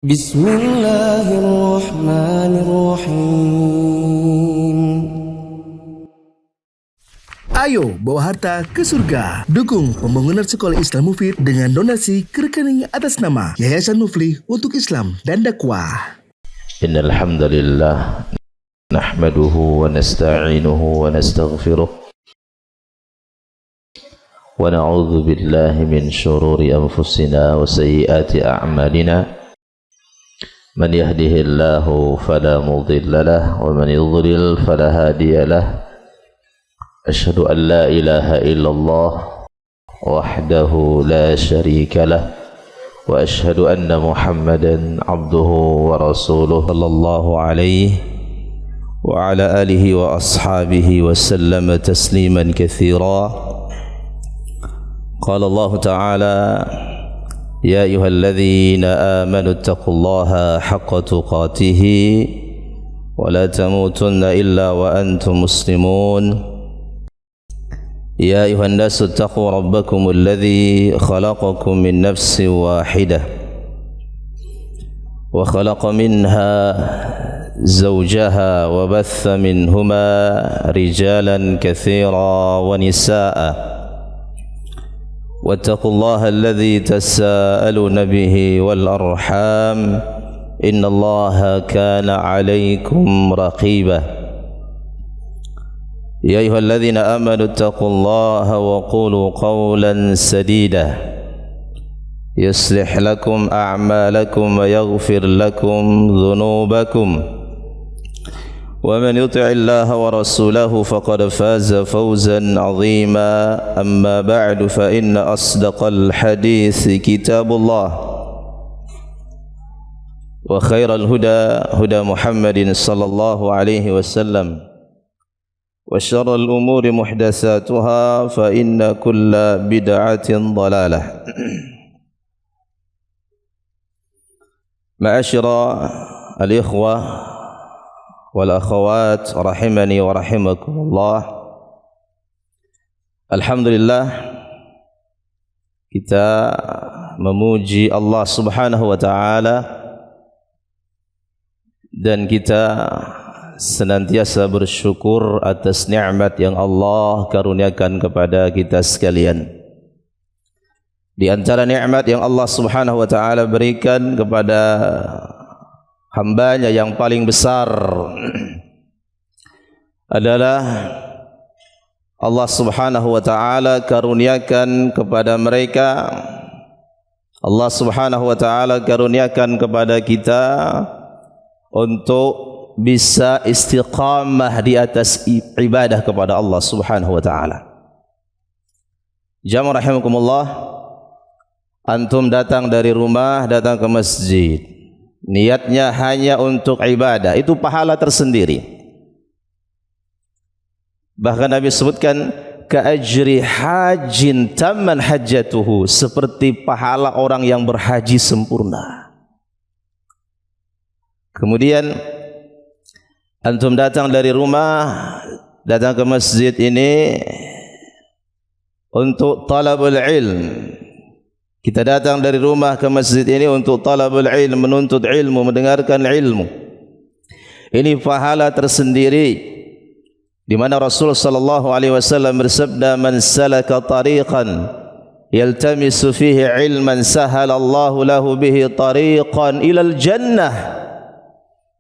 Bismillahirrahmanirrahim. Ayo bawa harta ke surga. Dukung pembangunan sekolah Islam Mufid dengan donasi ke rekening atas nama Yayasan Muflih untuk Islam dan Dakwah. Innal hamdalillah nahmaduhu wa nasta'inuhu wa nastaghfiruh wa na'udzu billahi min shururi anfusina wa sayyiati a'malina. Man yahdihillahu fala mudilla lahu wa man yudlil fala hadiya lahu. Asyhadu an la ilaha illallah wahdahu la syarika lahu wa asyhadu anna Muhammadan abduhu wa rasuluhu sallallahu alaihi wa ala alihi wa ashabihi wa sallama tasliman katsira. Qala Allah ta'ala: Ya ayyuhalladzina amanu taqullaha haqqa tuqatih wa la tamutunna illa wa antum muslimun. Ya ayuhan nasu taqu rabbakum alladhi khalaqakum min nafsin wahidah wa khalaqa minha zawjaha wa batha minhuma rijalan katsira wa nisaa. Wattaqullaha alladhi tasaaluna bihi wal arham innallaha kana 'alaykum raqiba. Ya ayyuhalladzina amanu taqullaha wa qulu qawlan sadida yuslih lakum a'malakum wa yaghfir lakum dhunubakum wa man yuti'illaha wa rasulahu faqad faza fawzan 'azima. Amma ba'du fa inna asdaqal hadithi kitabullah wa khairal huda huda Muhammadin sallallahu alaihi wasallam wa syarrul umuri muhdatsatuha fa inna kulla bid'atin dhalalah. Ma'asyira al-ikhwah wal akhawat rahimani wa rahimakumullah. Alhamdulillah, kita memuji Allah Subhanahu wa taala dan kita senantiasa bersyukur atas nikmat yang Allah karuniakan kepada kita sekalian. Di antara nikmat yang Allah Subhanahu wa taala berikan kepada hambanya yang paling besar adalah Allah Subhanahu wa taala karuniakan kepada mereka, Allah Subhanahu wa taala karuniakan kepada kita untuk bisa istiqamah di atas ibadah kepada Allah Subhanahu wa taala. Jamaah rahimakumullah, antum datang dari rumah, datang ke masjid, niatnya hanya untuk ibadah, itu pahala tersendiri. Bahkan Nabi sebutkan ka'ajri hajin tamman hajjatuhu, seperti pahala orang yang berhaji sempurna. Kemudian antum datang dari rumah, datang ke masjid ini untuk talabul ilm. Kita datang dari rumah ke masjid ini untuk talabul ilm, menuntut ilmu, mendengarkan ilmu. Ini pahala tersendiri, di mana Rasul sallallahu alaihi wasallam bersabda, "Man salaka tariqan yaltamisu fihi ilman sahalallahu lahu bihi tariqan ilal jannah."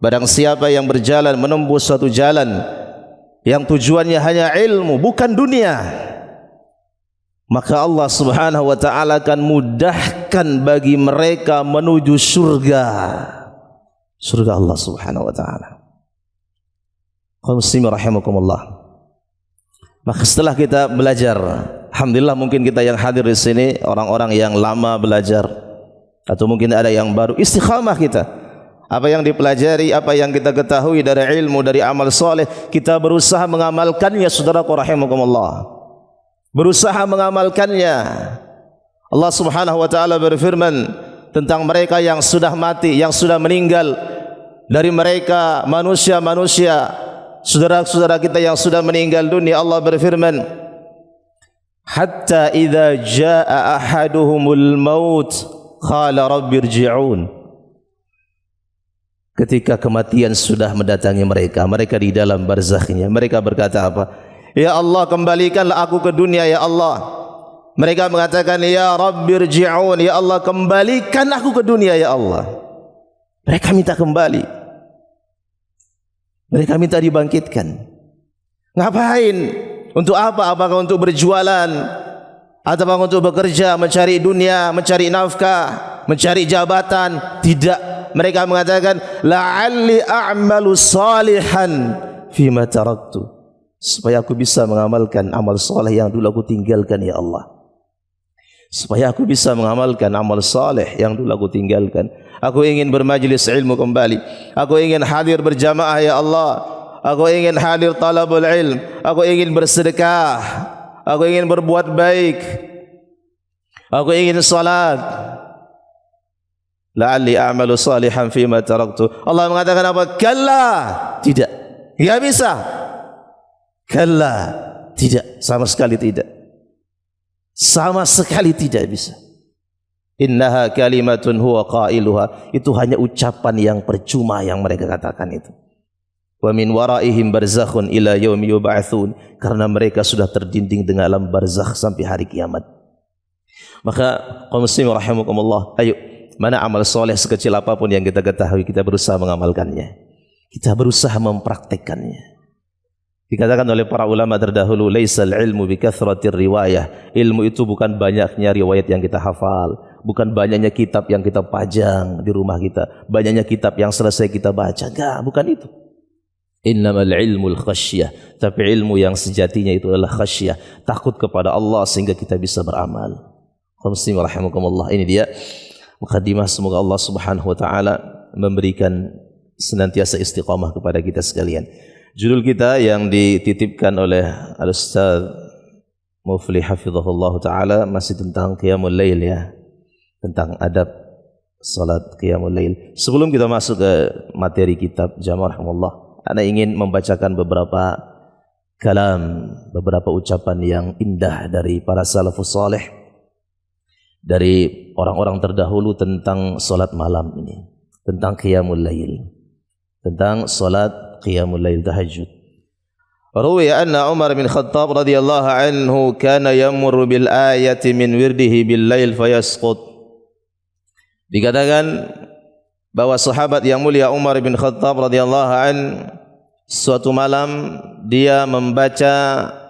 Barang siapa yang berjalan menembus suatu jalan yang tujuannya hanya ilmu, bukan dunia, maka Allah Subhanahu wa taala akan mudahkan bagi mereka menuju surga. Surga Allah Subhanahu wa taala. Kaum muslimin rahimakumullah. Maka setelah kita belajar, alhamdulillah mungkin kita yang hadir di sini orang-orang yang lama belajar, atau mungkin ada yang baru, istiqamah kita. Apa yang dipelajari, apa yang kita ketahui dari ilmu, dari amal soleh, kita berusaha mengamalkannya, saudaraku rahimakumullah. Berusaha mengamalkannya. Allah Subhanahu wa taala berfirman tentang mereka yang sudah mati, yang sudah meninggal, dari mereka manusia-manusia, saudara-saudara kita yang sudah meninggal dunia. Allah berfirman, hatta idza jaa ahaduhumul maut qala rabbirji'un. ketika kematian sudah mendatangi mereka, mereka di dalam barzakhnya, mereka berkata apa? Ya Allah, kembalikanlah aku ke dunia ya Allah. Mereka mengatakan, ya Rabbirji'un, ya Allah kembalikan aku ke dunia ya Allah. Mereka minta kembali. Mereka minta dibangkitkan. Ngapain? Untuk apa? Apakah untuk berjualan? Atau untuk bekerja, mencari dunia, mencari nafkah, mencari jabatan? Tidak. Mereka mengatakan, la'alli a'malu salihan fima taraktu, supaya aku bisa mengamalkan amal saleh yang dulu aku tinggalkan ya Allah. Supaya aku bisa mengamalkan amal saleh yang dulu aku tinggalkan. Aku ingin bermajlis ilmu kembali. Aku ingin hadir berjamaah ya Allah. Aku ingin hadir talabul ilm. Aku ingin bersedekah. Aku ingin berbuat baik. Aku ingin salat. La'alli a'malu salihan fima taraktu. Allah mengatakan apa? Kalla. Tidak. Tidak bisa. Kalla. Tidak. Sama sekali tidak. Sama sekali tidak bisa. Innaha kalimatun huwa qailuha. Itu hanya ucapan yang percuma yang mereka katakan itu. Wa min waraihim barzakhun ila yaumi yub'atsun, karena mereka sudah terdinding dengan alam barzakh sampai hari kiamat. Maka kaum muslimin rahimakumullah, ayo, mana amal soleh sekecil apapun yang kita ketahui, kita berusaha mengamalkannya. Kita berusaha mempraktekannya. Dikatakan oleh para ulama terdahulu, laisal ilmu bikathratir riwayah. Ilmu itu bukan banyaknya riwayat yang kita hafal, bukan banyaknya kitab yang kita pajang di rumah kita, banyaknya kitab yang selesai kita baca. Enggak, bukan itu. Innamal ilmul khasyah. Tapi ilmu yang sejatinya itu adalah khasyah, takut kepada Allah sehingga kita bisa beramal. Muslim rahimakumullah, ini dia mukadimah. Semoga Allah Subhanahu wa taala memberikan senantiasa istiqamah kepada kita sekalian. Judul kita yang dititipkan oleh Al-Ustaz Mufli hafizahullah ta'ala masih tentang Qiyamul Lail ya, tentang adab salat Qiyamul Lail. Sebelum kita masuk ke materi kitab jamaah rahimahullah, ana ingin membacakan beberapa kalam, beberapa ucapan yang indah dari para salafus saleh, dari orang-orang terdahulu tentang salat malam ini, tentang Qiyamul Lail, tentang salat Qiyamul Lail, tahajud. Ruwiya anna Umar bin Khattab radhiyallahu anhu kana yamurru bil ayati min wirdihi bil lail fayasqut. Dikatakan bahwa sahabat yang mulia Umar bin Khattab radhiyallahu an, suatu malam dia membaca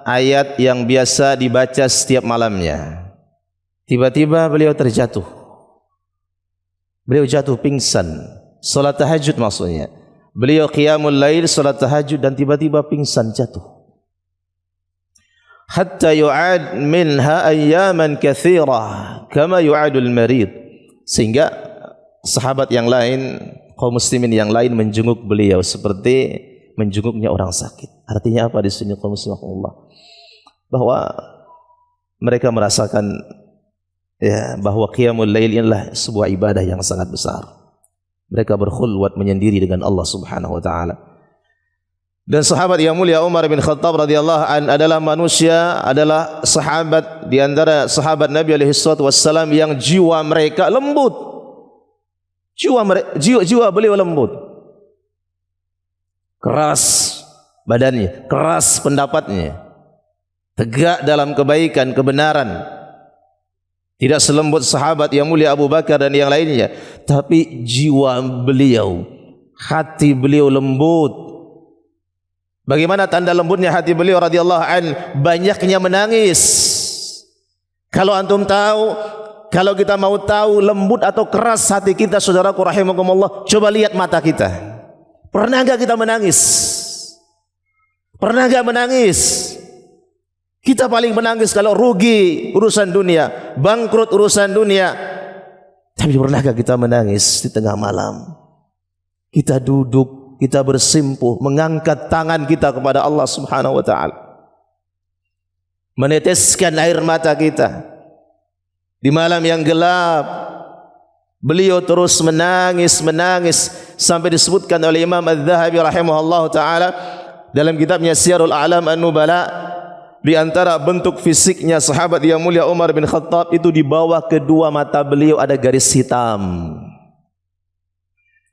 ayat yang biasa dibaca setiap malamnya. Tiba-tiba beliau terjatuh. Beliau jatuh pingsan. Salat tahajud maksudnya. Beliau qiyamul lail, salat tahajud, dan tiba-tiba pingsan jatuh. Hatta yu'ad minha ayyaman katsira kama yu'adul marid. Sehingga sahabat yang lain, kaum muslimin yang lain menjenguk beliau seperti menjenguknya orang sakit. Artinya apa di sini kaum muslimin Allah? Bahwa mereka merasakan ya, bahwa qiyamul lail adalah sebuah ibadah yang sangat besar. Mereka berkhulwat menyendiri dengan Allah Subhanahu wa taala. Dan sahabat yang mulia Umar bin Khattab radhiyallahu an adalah manusia, adalah sahabat di antara sahabat Nabi alaihi wasallam yang jiwa mereka lembut. Jiwa beliau lembut. Keras badannya, keras pendapatnya. Tegak dalam kebaikan, kebenaran. Tidak selembut sahabat yang mulia Abu Bakar dan yang lainnya, tapi jiwa beliau, hati beliau lembut. Bagaimana tanda lembutnya hati beliau radhiyallahu an? Banyaknya menangis. Kalau antum tahu, kalau kita mau tahu lembut atau keras hati kita, saudaraku rahimakumullah, coba lihat mata kita. Pernah enggak kita menangis? Pernah enggak menangis? Kita paling menangis kalau rugi urusan dunia, bangkrut urusan dunia. Tapi pernahkah kita menangis di tengah malam? Kita duduk, kita bersimpuh, mengangkat tangan kita kepada Allah Subhanahu wa taala. Meneteskan air mata kita. Di malam yang gelap, beliau terus menangis sampai disebutkan oleh Imam Az-Zahabi rahimahullahu taala dalam kitabnya Syiarul A'lam An-Nubala. Di antara bentuk fisiknya sahabat yang mulia Umar bin Khattab itu, di bawah kedua mata beliau ada garis hitam.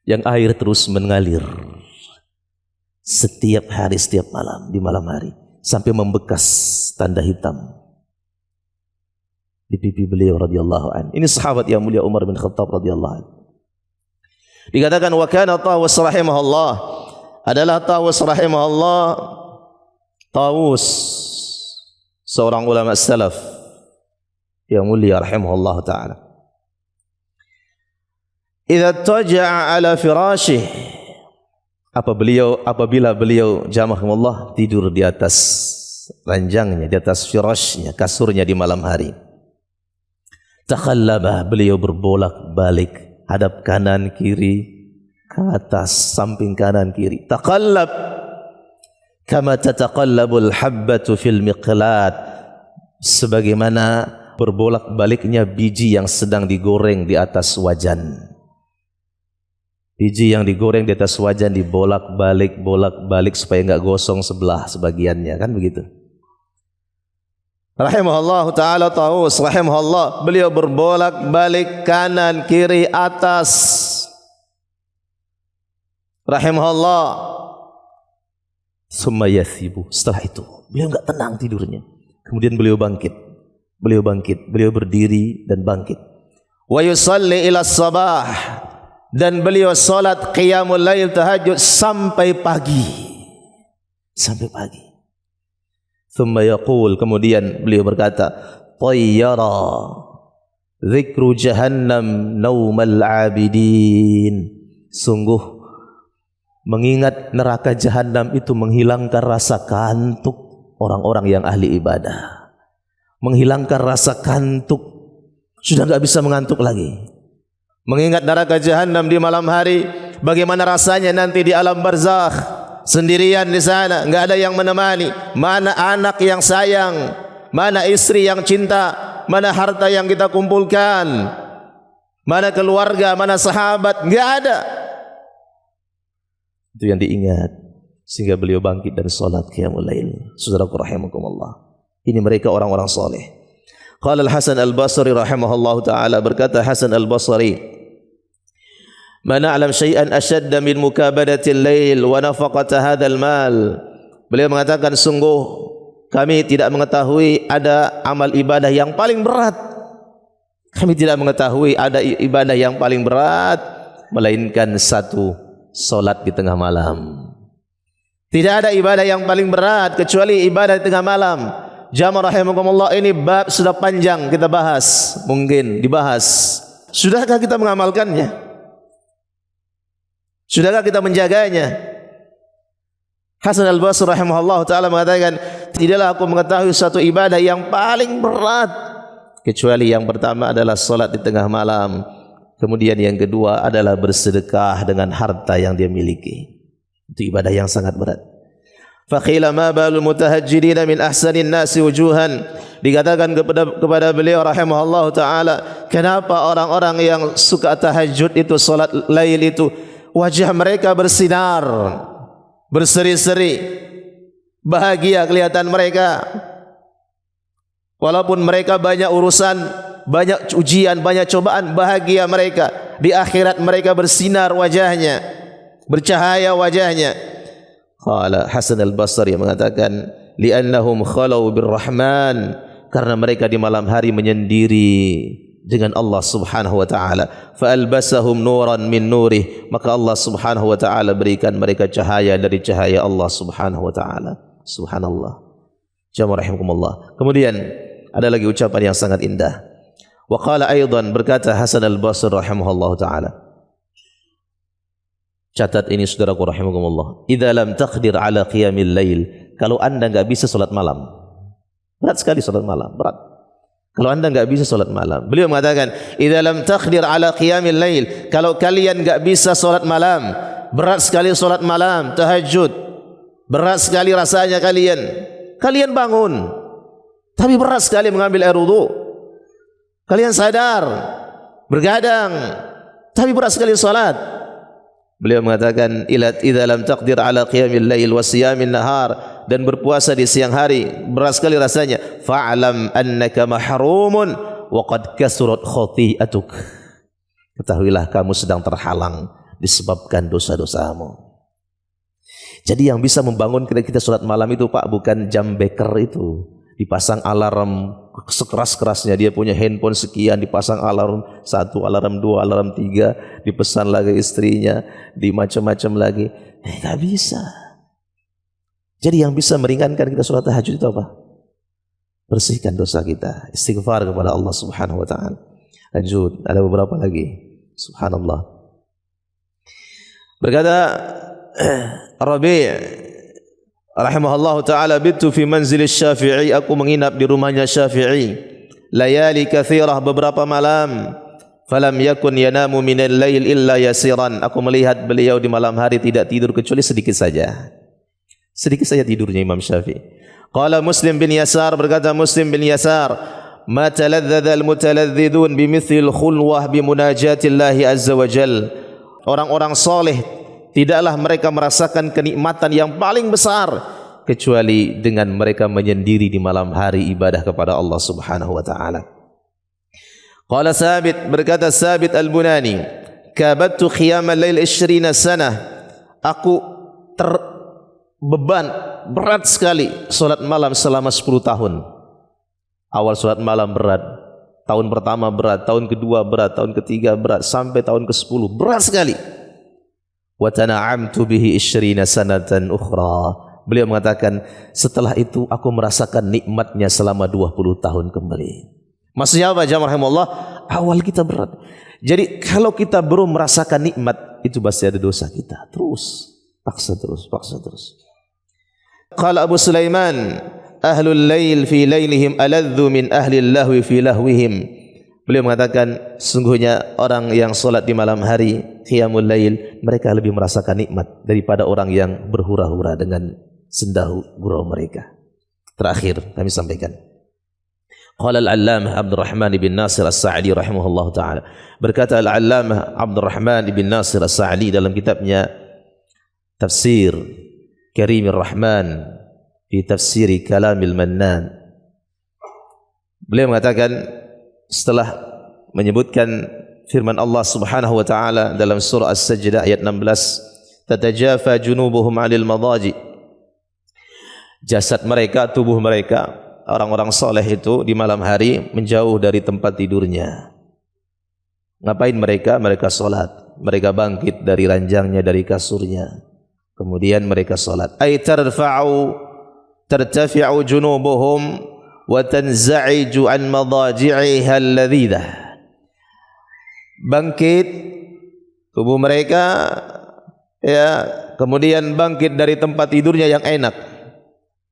yang air terus mengalir setiap hari, setiap malam, di malam hari, sampai membekas tanda hitam di pipi beliau radhiyallahu anhu. Ini sahabat yang mulia Umar bin Khattab radhiyallahu anhu. Dikatakan wa kana Tawus rahimahullah, adalah Tawus rahimahullah, Tawus seorang ulama salaf yang mulia rahimahullah taala. Idza taja'a ala firashih, apabila beliau jamahullah tidur di atas ranjangnya, di atas firashnya, kasurnya di malam hari. Takhallaba, beliau berbolak-balik, hadap kanan kiri, ke atas, samping kanan kiri. Takhallab kama tataqallabul habbatu fil miqlad, sebagaimana berbolak-baliknya biji yang sedang digoreng di atas wajan. Biji yang digoreng di atas wajan bolak-balik supaya enggak gosong sebelah sebagiannya, kan begitu. Rahimahullah taala Tawus rahimahullah, beliau berbolak-balik kanan kiri atas. Rahimahullah. Summa yathibu, setelah itu beliau enggak tenang tidurnya. Kemudian beliau bangkit, beliau berdiri dan bangkit. Wa yusalli ila sabah, dan beliau salat qiyamul lail, tahajud sampai pagi. Thumma yaqul, kemudian beliau berkata, tayyara dzikru jahannam naumal abidin, sungguh mengingat neraka jahanam itu menghilangkan rasa kantuk orang-orang yang ahli ibadah, menghilangkan rasa kantuk, sudah enggak bisa mengantuk lagi. Mengingat neraka jahanam di malam hari, bagaimana rasanya nanti di alam barzakh, sendirian di sana, enggak ada yang menemani. Mana anak yang sayang, mana istri yang cinta, mana harta yang kita kumpulkan, mana keluarga, mana sahabat, enggak ada. Itu yang diingat, sehingga beliau bangkit dan salat qiyamul lail. Saudaraku rahimakumullah, ini mereka orang-orang saleh. Qala Al-Hasan Al-Basri rahimahullahu taala, berkata Hasan Al-Basri, "Ma na'lam syai'an ashadda min mukabadatil lail wa nafaqata hadzal mal." Beliau mengatakan, sungguh kami tidak mengetahui ada amal ibadah yang paling berat. Kami tidak mengetahui ada ibadah yang paling berat melainkan satu, salat di tengah malam. Tidak ada ibadah yang paling berat kecuali ibadah di tengah malam. Jamaah rahimakumullah, ini bab sudah panjang kita bahas, mungkin dibahas. Sudahkah kita mengamalkannya? Sudahkah kita menjaganya? Hasan Al-Basri rahimahullah ta'ala mengatakan, tidaklah aku mengetahui satu ibadah yang paling berat kecuali yang pertama adalah salat di tengah malam, kemudian yang kedua adalah bersedekah dengan harta yang dia miliki. Itu ibadah yang sangat berat. Faqila ma balul mutahajjidin min ahsanin nasi wujuhan, dikatakan kepada beliau rahimahullah ta'ala, kenapa orang-orang yang suka tahajud itu, salat lail itu, wajah mereka bersinar, berseri-seri, bahagia kelihatan mereka, walaupun mereka banyak urusan, banyak ujian, banyak cobaan, bahagia mereka. Di akhirat mereka bersinar wajahnya, bercahaya wajahnya. Qala Hasan Al-Basri yang mengatakan, li'annahum khalau birrahman, karena mereka di malam hari menyendiri dengan Allah Subhanahu wa taala. Fa albasahum nuran min nurih, maka Allah Subhanahu wa taala berikan mereka cahaya dari cahaya Allah Subhanahu wa taala. Subhanallah. Jamaah rahimakumullah. Kemudian ada lagi ucapan yang sangat indah. Wa qala aidan, berkata Hasan Al-Basri rahimahullahu taala, catat ini saudaraku rahimakumullah, idza lam taqdir ala qiyamil lail, kalau anda enggak bisa salat malam, berat sekali salat malam, berat. Kalau anda enggak bisa salat malam, beliau mengatakan, idza lam taqdir ala qiyamil lail, kalau kalian enggak bisa salat malam, berat sekali salat malam, tahajud, berat sekali rasanya kalian bangun, tapi berat sekali mengambil air wudu, kalian sadar, bergadang, tapi berat sekali salat. Beliau mengatakan, idza lam taqdir ala qiyamil lail wa siyamin nahar, dan berpuasa di siang hari berat sekali rasanya, fa'lam annaka mahrumun wa qad kasurat khati'atuk, ketahuilah kamu sedang terhalang disebabkan dosa-dosamu. Jadi yang bisa membangun kita sholat malam itu Pak, bukan jam beker itu, dipasang alarm sekeras-kerasnya, dia punya handphone sekian, dipasang alarm 1, alarm 2, alarm 3, dipesan lagi istrinya, di macam-macam lagi. Tidak bisa. Jadi yang bisa meringankan kita sholat tahajud itu apa? Bersihkan dosa kita, istighfar kepada Allah Subhanahu wa taala. Lanjut, ada beberapa lagi. Subhanallah. Berkata Rabi' rahimahullah ta'ala, bitu fi manzil Syafi'i, aku menginap di rumahnya Syafi'i, layali kathirah, beberapa malam, falam yakun yanamu minal lail illa yasiran, aku melihat beliau di malam hari tidak tidur kecuali sedikit saja tidurnya Imam Syafi'i. Qala Muslim bin Yasar, berkata Muslim bin Yasar, ma taladzadha al-mutaladzidun bimithil khulwah bimunajatillahi azza wa jal, orang-orang soleh tidaklah mereka merasakan kenikmatan yang paling besar kecuali dengan mereka menyendiri di malam hari ibadah kepada Allah Subhanahu wa taala. Qala Sabit, berkata Sabit Al-Bunani, kabattu qiyamal lail 20 sanah, aku terbeban berat sekali salat malam selama 10 tahun. Awal salat malam berat, tahun pertama berat, tahun kedua berat, tahun ketiga berat, sampai tahun ke-10 berat sekali. Wa tana'amtu bihi 20 sanatan ukhra. Beliau mengatakan setelah itu aku merasakan nikmatnya selama 20 tahun kembali. Maksudnya apa jamaah rahimahullah? Awal kita berat. Jadi kalau kita belum merasakan nikmat, itu pasti ada dosa kita. Terus paksa terus. Qala Abu Sulaiman, ahlul lail fi lailihim aladzu min ahli lahwi fi lahwihim. Beliau mengatakan sungguhnya orang yang solat di malam hari, qiyamul lail, mereka lebih merasakan nikmat daripada orang yang berhura-hura dengan sendahu gurau mereka. Terakhir kami sampaikan, qala al-allamah Abdurrahman bin Nasir As-Sa'di rahimahullah ta'ala, berkata al-allamah Abdurrahman bin Nasir As-Sa'di dalam kitabnya Tafsir Karimir Rahman fi Tafsiri Kalamil Mannan, beliau mengatakan setelah menyebutkan firman Allah Subhanahu wa taala dalam surah As-Sajdah ayat 16, tatajafa junubuhum 'anil madaji, jasad mereka, tubuh mereka, orang-orang soleh itu di malam hari menjauh dari tempat tidurnya. Ngapain mereka? Mereka solat, mereka bangkit dari ranjangnya, dari kasurnya, kemudian mereka solat. Ay tartafi'u junubuhum wa tanza'iju an madaji'iha alladhidah, bangkit tubuh mereka ya, kemudian bangkit dari tempat tidurnya yang enak,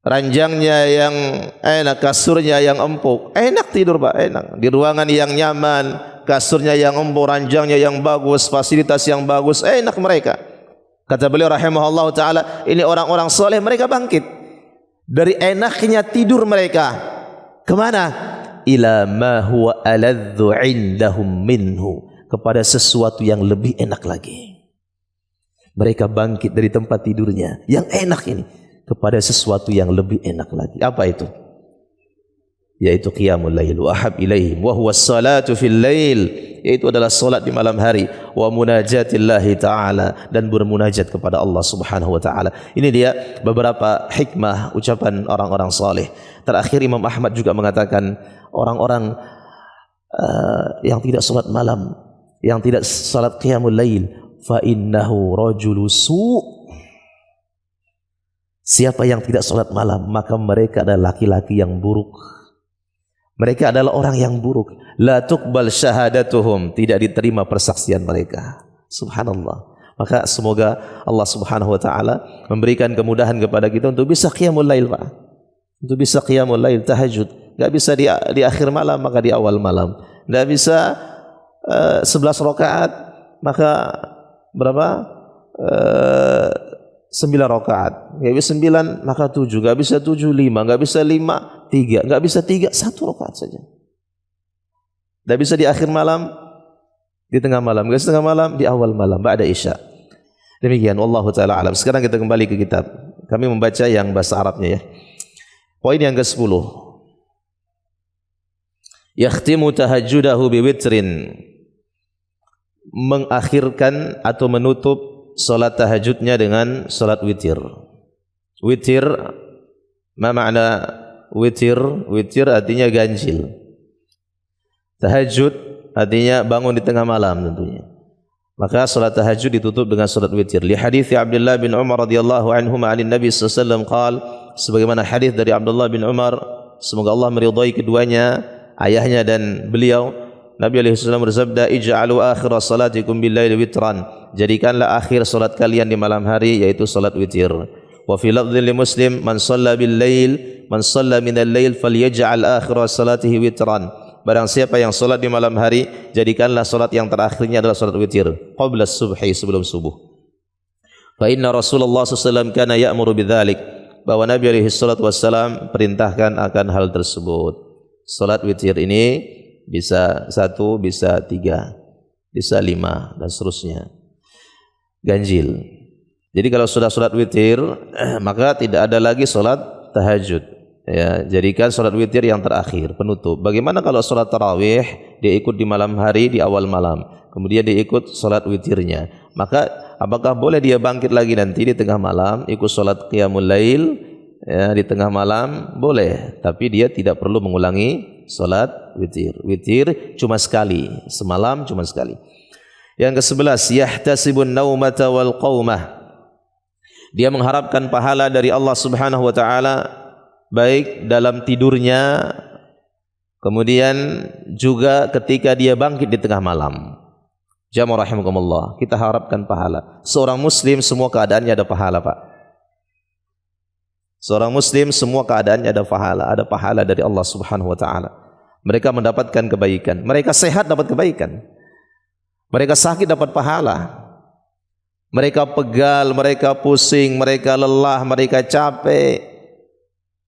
ranjangnya yang enak, kasurnya yang empuk, enak tidur Pak, enak di ruangan yang nyaman, kasurnya yang empuk, ranjangnya yang bagus, fasilitas yang bagus, enak mereka. Kata beliau rahimahullah ta'ala, ini orang-orang soleh, mereka bangkit dari enaknya tidur mereka kemana? Ila ma huwa aladzu indahum minhu, kepada sesuatu yang lebih enak lagi. Mereka bangkit dari tempat tidurnya yang enak ini kepada sesuatu yang lebih enak lagi. Apa itu? Yaitu qiyamul lail wa ahab ilaihim wa huwa as-salatu fil lail, yaitu adalah salat di malam hari, wa munajatillahi ta'ala, dan bermunajat kepada Allah Subhanahu wa taala. Ini dia beberapa hikmah ucapan orang-orang saleh. Terakhir Imam Ahmad juga mengatakan orang-orang yang tidak salat malam, yang tidak salat qiyamul lail, fa innahu rajulu su'. Siapa yang tidak salat malam, maka mereka adalah laki-laki yang buruk. Mereka adalah orang yang buruk. La tuqbal syahadatuhum, tidak diterima persaksian mereka. Subhanallah. Maka semoga Allah Subhanahu wa taala memberikan kemudahan kepada kita untuk bisa qiyamul lail, Pak. Untuk bisa qiyamul lail, tahajud. Enggak bisa di akhir malam, maka di awal malam. Enggak bisa 11 rakaat, maka berapa? 9 rakaat. Enggak bisa 9, maka 7. Enggak bisa 7, 5. Enggak bisa 5, 3. Enggak bisa 3, 1 rakaat saja. Enggak bisa di akhir malam, di tengah malam. Enggak bisa tengah malam, di awal malam, ba'da isya. Demikian, wallahu taala alam. Sekarang kita kembali ke kitab. Kami membaca yang bahasa Arabnya ya. Poin yang ke-10. Yakhtimu tahajjudahu biwitrin. mengakhirkan atau menutup salat tahajudnya dengan salat witir. Witir, ma makna witir? Witir artinya ganjil. Tahajud artinya bangun di tengah malam tentunya. Maka salat tahajud ditutup dengan salat witir. Li hadits Abdullah bin Umar radhiyallahu anhuma 'an Nabi sallallahu alaihi wasallam qaal, sebagaimana hadis dari Abdullah bin Umar, semoga Allah meridai keduanya, ayahnya dan beliau, Nabi alaihi wasallam bersabda, ij'alu akhir salatikum bil-laili witran, jadikanlah akhir salat kalian di malam hari yaitu salat witir. Wa fi lafdhin li Muslim, man shalla bil-lail, man shalla min al-lail falyaj'al akhir salatihi witran. Barang siapa yang salat di malam hari, jadikanlah salat yang terakhirnya adalah salat witir, qabla subhi, sebelum subuh. Fa inna Rasulullah sallallahu alaihi wasallam kana ya'muru bidzalik, bahwa Nabi alaihi salatu wasallam perintahkan akan hal tersebut. Salat witir ini bisa 1, bisa 3, bisa 5 dan seterusnya. Ganjil. Jadi kalau sudah salat witir, maka tidak ada lagi salat tahajud. Ya, jadikan salat witir yang terakhir, penutup. Bagaimana kalau salat tarawih dia ikut di malam hari, di awal malam, kemudian dia ikut salat witirnya? Maka apakah boleh dia bangkit lagi nanti di tengah malam ikut salat qiyamul lail, ya, di tengah malam? Boleh, tapi dia tidak perlu mengulangi salat witir. Witir cuma sekali, semalam cuma sekali. Yang ke-11, yahtasibun naumata wal qaumah. Dia mengharapkan pahala dari Allah Subhanahu wa taala baik dalam tidurnya, kemudian juga ketika dia bangkit di tengah malam. Jamaah rahimakumullah, kita harapkan pahala. Seorang muslim semua keadaannya ada pahala, Pak. Seorang muslim semua keadaannya ada pahala dari Allah Subhanahu wa taala. Mereka mendapatkan kebaikan, mereka sehat dapat kebaikan, mereka sakit dapat pahala, mereka pegal, mereka pusing, mereka lelah, mereka capek,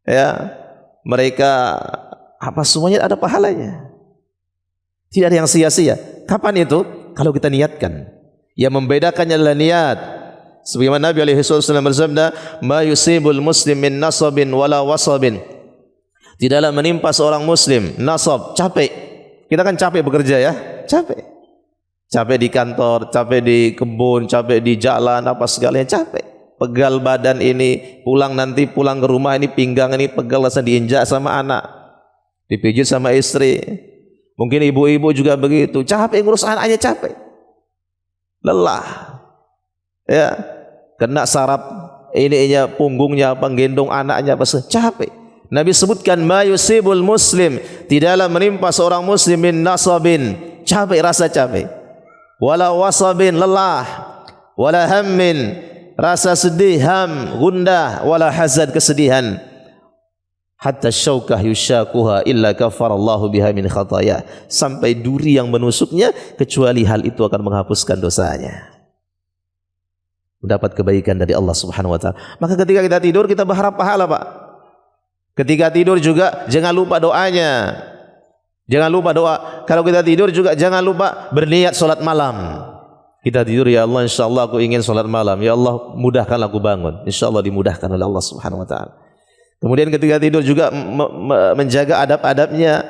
ya, mereka apa semuanya ada pahalanya. Tidak ada yang sia-sia. Kapan itu? Kalau kita niatkan. Yang membedakannya adalah niat. Sebagaimana Nabi alaihi wasallam bersabda, "Ma yusibul muslim min nasabin wala wasabin." Tidaklah menimpa seorang muslim nasab, capek. Kita kan capek bekerja, ya, capek. Capek di kantor, capek di kebun, capek di jalan, apa segalanya capek. Pegal badan ini, pulang ke rumah ini pinggang ini pegal, rasa diinjak sama anak, dipijit sama istri. Mungkin ibu-ibu juga begitu, capek ngurus anaknya, capek, lelah, ya, kena saraf ininya punggungnya, penggendong anaknya, pas capek. Nabi sebutkan ma yusibul muslim, tidaklah menimpa seorang muslim min nasabin, capek, rasa capek, wala wasabin, lelah, wala hammin, rasa sedih, ham, gundah, wala hazad, kesedihan, hatta syaukah yushakuha illa kafarallahu biha min khataya, sampai duri yang menusuknya kecuali hal itu akan menghapuskan dosanya. Mendapat kebaikan dari Allah Subhanahu wa taala. Maka ketika kita tidur kita berharap pahala, Pak. Ketika tidur juga jangan lupa doanya. Jangan lupa doa. Kalau kita tidur juga jangan lupa berniat salat malam. Kita tidur, ya Allah, insyaallah aku ingin salat malam. Ya Allah, mudahkanlah aku bangun. Insyaallah dimudahkan oleh Allah Subhanahu wa taala. Kemudian ketika tidur juga menjaga adab-adabnya.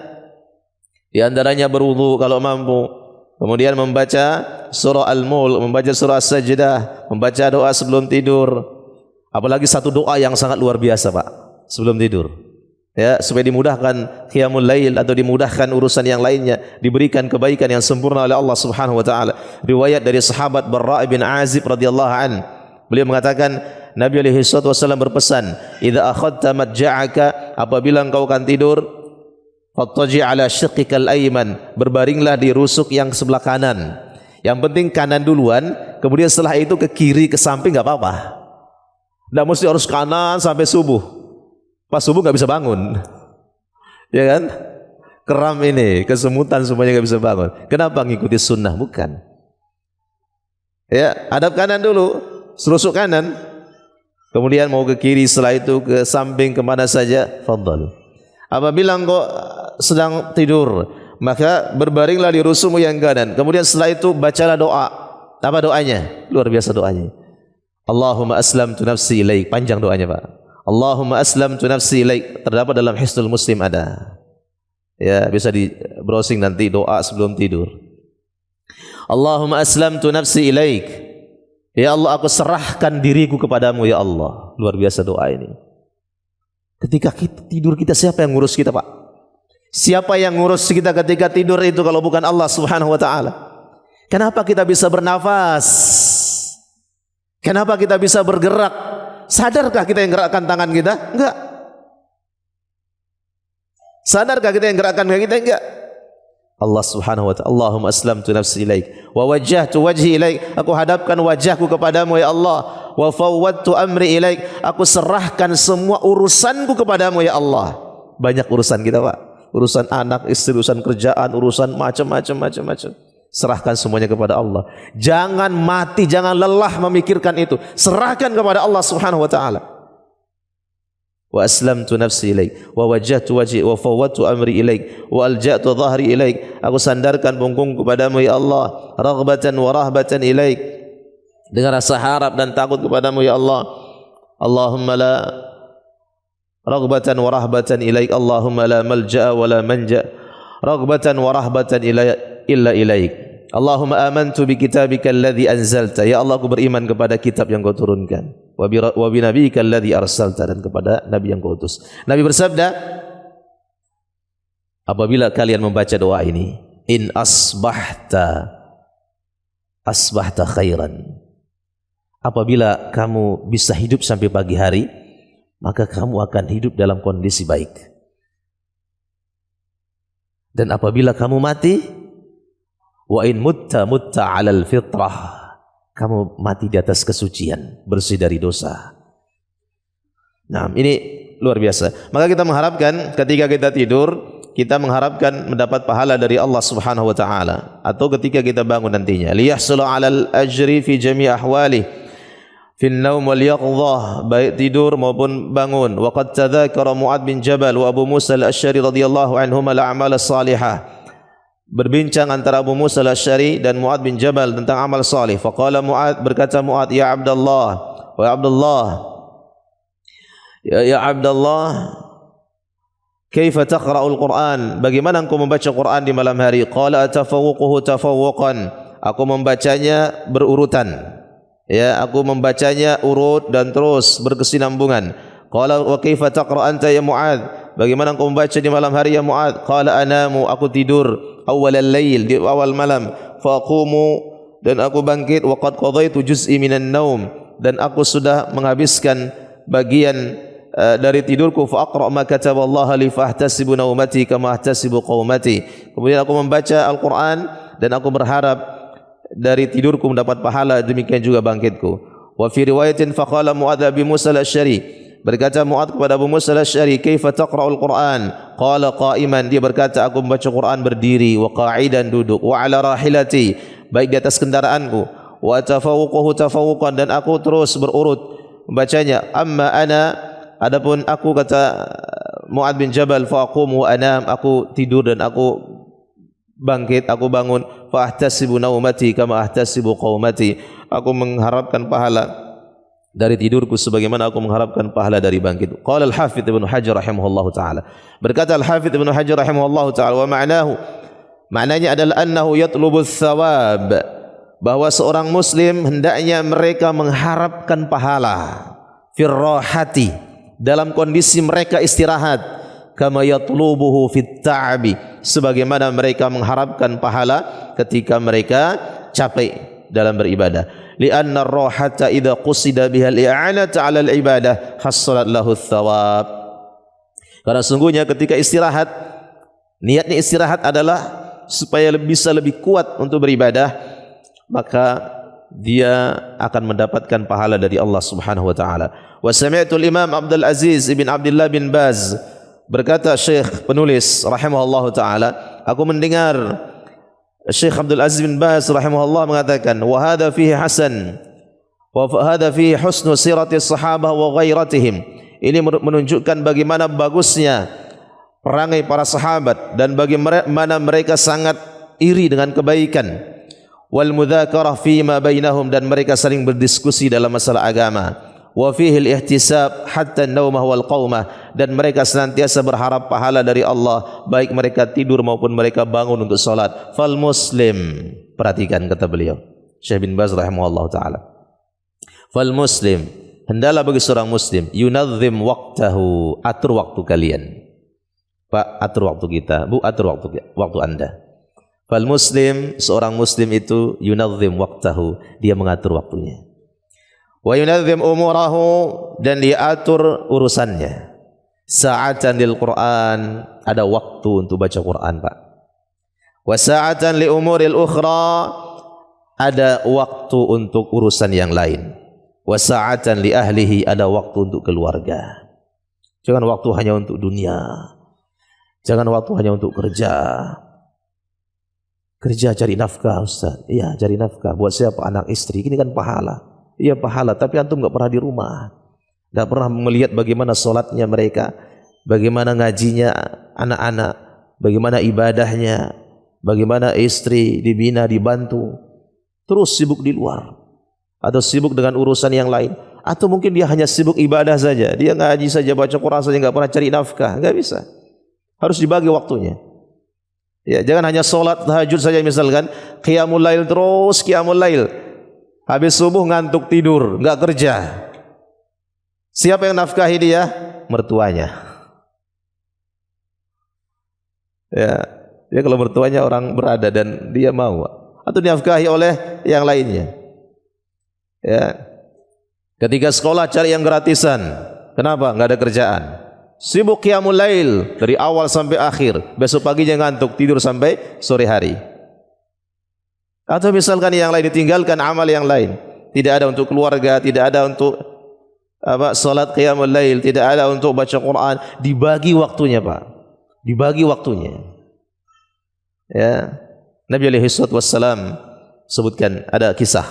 Di antaranya berwudu kalau mampu. Kemudian membaca surah Al-Mulk, membaca surah As-Sajdah, membaca doa sebelum tidur. Apalagi satu doa yang sangat luar biasa, Pak, sebelum tidur. Ya, supaya dimudahkan qiyamul lail atau dimudahkan urusan yang lainnya, diberikan kebaikan yang sempurna oleh Allah Subhanahu wa taala. Riwayat dari sahabat Barra' bin Azib radhiyallahu an, beliau mengatakan Nabi alaihi wasallam berpesan, "Idza akhadta madja'aka," apabila engkau akan tidur, "fattaji' ala syiqqikal ayman," berbaringlah di rusuk yang sebelah kanan. Yang penting kanan duluan, kemudian setelah itu ke kiri, ke samping enggak apa-apa. Enggak mesti harus kanan sampai subuh. Pas subuh nggak bisa bangun, ya kan? Keram ini, kesemutan semuanya nggak bisa bangun. Kenapa? Ngikuti sunnah, bukan? Ya, hadap kanan dulu, serusuk kanan, kemudian mau ke kiri, setelah itu ke samping, kemana saja, fadhal. Apabila engkau sedang tidur, maka berbaringlah di rusukmu yang kanan. Kemudian setelah itu bacalah doa. Apa doanya? Luar biasa doanya. Allahumma aslamtu nafsi ilaik. Panjang doanya, Pak. Allahumma aslamtu nafsi ilaik, terdapat dalam Hisnul Muslim ada. Ya, bisa di browsing nanti doa sebelum tidur. Allahumma aslamtu nafsi ilaik. Ya Allah, aku serahkan diriku kepadamu ya Allah. Luar biasa doa ini. Ketika kita tidur, kita siapa yang ngurus kita, Pak? Siapa yang ngurus kita ketika tidur itu kalau bukan Allah Subhanahu wa taala? Kenapa kita bisa bernafas? Kenapa kita bisa bergerak? Sadarkah kita yang gerakkan tangan kita? Enggak. Sadarkah kita yang gerakkan kaki kita? Enggak. Allah Subhanahu wa ta'ala, Allahumma aslamtu nafsi ilaik wa wajjahtu wajhi ilaik. Aku hadapkan wajahku kepadamu ya Allah. Wa fawwadtu amri ilaik. Aku serahkan semua urusanku kepadamu ya Allah. Banyak urusan kita, Pak. Urusan anak, istri, urusan kerjaan, urusan macam-macam. Serahkan semuanya kepada Allah. Jangan mati, jangan lelah memikirkan itu. Serahkan kepada Allah Subhanahu wa ta'ala. Wa aslamtu nafsi ilaik wa wajjahtu wajhi wa fawwadtu amri ilaik wa alja'tu dhahri ilaik. Aku sandarkan punggungku kepadamu ya Allah, raghbatan wa rahbatan ilaik, dengan rasa harap dan takut kepadamu ya Allah. Allahumma la raghbatan wa rahbatan ilaik, Allahumma la malja'a wa la manja, raghbatan wa rahbatan illa ilaik. Allahumma amantu bi kitabika alladhi anzalta. Ya Allah, aku beriman kepada kitab yang kau turunkan. Wa bi nabiyyika alladhi arsalta, dan kepada nabi yang kau utus. Nabi bersabda, apabila kalian membaca doa ini, in asbahta khairan. Apabila kamu bisa hidup sampai pagi hari, maka kamu akan hidup dalam kondisi baik. Dan apabila kamu mati, wa in mutta alal fitrah, kamu mati di atas kesucian, bersih dari dosa. Nah, ini luar biasa. Maka kita mengharapkan ketika kita tidur, kita mengharapkan mendapat pahala dari Allah Subhanahu wa taala, atau ketika kita bangun nantinya, liyahsulu 'alal ajri fi jami' ahwali, fil naum wal yaqdhah, baik tidur maupun bangun. Wa qad tadzakara Mu'adz bin Jabal wa Abu Musa al-Asy'ari radhiyallahu anhuma al-a'mal as-salihah. Berbincang antara Abu Musa al-Asy'ari dan Mu'adz bin Jabal tentang amal salih. Faqala Mu'adz, berkata Mu'adz, ya Abdullah, wa Abdullah, ya Abdullah, kaifa taqra'ul Qur'an? Bagaimana engkau membaca Quran di malam hari? Qala atafawwaquhu tafawwuqan. Aku membacanya berurutan. Ya, aku membacanya urut dan terus berkesinambungan. Qala wa kaifa taqra' anta ya Mu'adz? Bagaimana engkau membaca di malam hari ya Mu'adz? Qala anamu, aku tidur awal al-lail, di awal malam, faqumu, dan aku bangkit, wa qad qadaitu juz'i minan naum, dan aku sudah menghabiskan bagian dari tidurku, fa aqra' ma kataballaha li fahtasibu naumati kama ahtasibu qaumati. Kemudian aku membaca Al-Qur'an dan aku berharap dari tidurku mendapat pahala, demikian juga bangkitku. Wa fi riwayatin faqala Mu'adz bi Musa al-Asy'ari, berkata Mu'adz kepada Abu Musa al-Asy'ari, kaifa taqra'ul Qur'an? Qala qa'iman, dia berkata aku membaca Quran berdiri, wa qa'idan, duduk, wa 'ala rahilati, baik di atas kendaraanku, wa tafawwuquhu tafawwuqan, dan aku terus berurut membacanya. Amma ana, adapun aku, kata Mu'adz bin Jabal, fa aqumu wa anam, aku tidur dan aku bangkit, aku bangun, fa ahtasibu naumati kama ahtasibu qaumati, aku mengharapkan pahala dari tidurku sebagaimana aku mengharapkan pahala dari bangkit. Qala al-Hafidz Ibnu Hajar rahimahullahu taala. Berkata al-Hafidz Ibnu Hajar rahimahullahu taala, wa ma'nahu, maknanya adalah annahu yatlubu tsawab, bahwa seorang muslim hendaknya mereka mengharapkan pahala firrahati, dalam kondisi mereka istirahat, kama yatlubuhu fit ta'abi, sebagaimana mereka mengharapkan pahala ketika mereka capek dalam beribadah. Lianna ar-rahata idza qusida biha al-i'anata 'ala al-ibadah hassalat lahu ats-tsawab. Karena sungguhnya ketika istirahat, niatnya istirahat adalah supaya bisa lebih kuat untuk beribadah, maka dia akan mendapatkan pahala dari Allah Subhanahu wa taala. Wa sami'tu al-Imam Abdul Aziz ibn Abdullah bin Baz, berkata Syekh penulis rahimahullahu taala, aku mendengar Syekh Abdul Aziz bin Baz rahimahullah mengatakan, wa hadha fihi hasan wa hadha fihi husnu sirati sahabah wa ghairatihim. Ini menunjukkan bagaimana bagusnya perangai para sahabat dan bagaimana mereka sangat iri dengan kebaikan. Wal mudzakarah fima bainahum, dan mereka saling berdiskusi dalam masalah agama. Wa fihi al-ihtisab hatta an-naumah wal qaumah, dan mereka senantiasa berharap pahala dari Allah, baik mereka tidur maupun mereka bangun untuk salat. Fal muslim, perhatikan kata beliau Syekh bin Baz rahimahullah taala, fal muslim, hendaklah bagi seorang muslim, yunadzim waqtahu, atur waktu kalian. Pak, atur waktu kita. Bu, atur waktu Anda. Fal muslim, seorang muslim itu yunadzim waqtahu, dia mengatur waktunya. Wa yunadzim umurahu, dan dia atur urusannya. Sa'atan lil Quran, ada waktu untuk baca Quran, Pak. Wa sa'atan li umuril ukhra, ada waktu untuk urusan yang lain. Wa sa'atan li ahlihi, ada waktu untuk keluarga. Jangan waktu hanya untuk dunia. Jangan waktu hanya untuk kerja. Kerja cari nafkah, Ustaz. Iya, cari nafkah. Buat siapa? Anak istri. Ini kan pahala. Iya, pahala. Tapi antum enggak pernah di rumah. Enggak pernah melihat bagaimana salatnya mereka, bagaimana ngajinya anak-anak, bagaimana ibadahnya, bagaimana istri dibina, dibantu. Terus sibuk di luar. Atau sibuk dengan urusan yang lain. Atau mungkin dia hanya sibuk ibadah saja. Dia ngaji saja, baca Quran saja, enggak pernah cari nafkah. Enggak bisa. Harus dibagi waktunya. Ya, jangan hanya solat tahajud saja misalkan, qiyamul lail terus qiyamul lail. Habis subuh ngantuk tidur, enggak kerja. Siapa yang nafkahi dia? Mertuanya. Ya, dia kalau mertuanya orang berada dan dia mau, atau dinafkahi oleh yang lainnya. Ya. Ketika sekolah cari yang gratisan. Kenapa? Enggak ada kerjaan. Sibuk qiyamul lail dari awal sampai akhir. Besok paginya ngantuk, tidur sampai sore hari. Atau misalkan yang lain, ditinggalkan amal yang lain. Tidak ada untuk keluarga, tidak ada untuk salat qiyamul lail, tidak ada untuk baca Quran. Dibagi waktunya, Pak. Dibagi waktunya. Ya. Nabi alaihi wassalam sebutkan ada kisah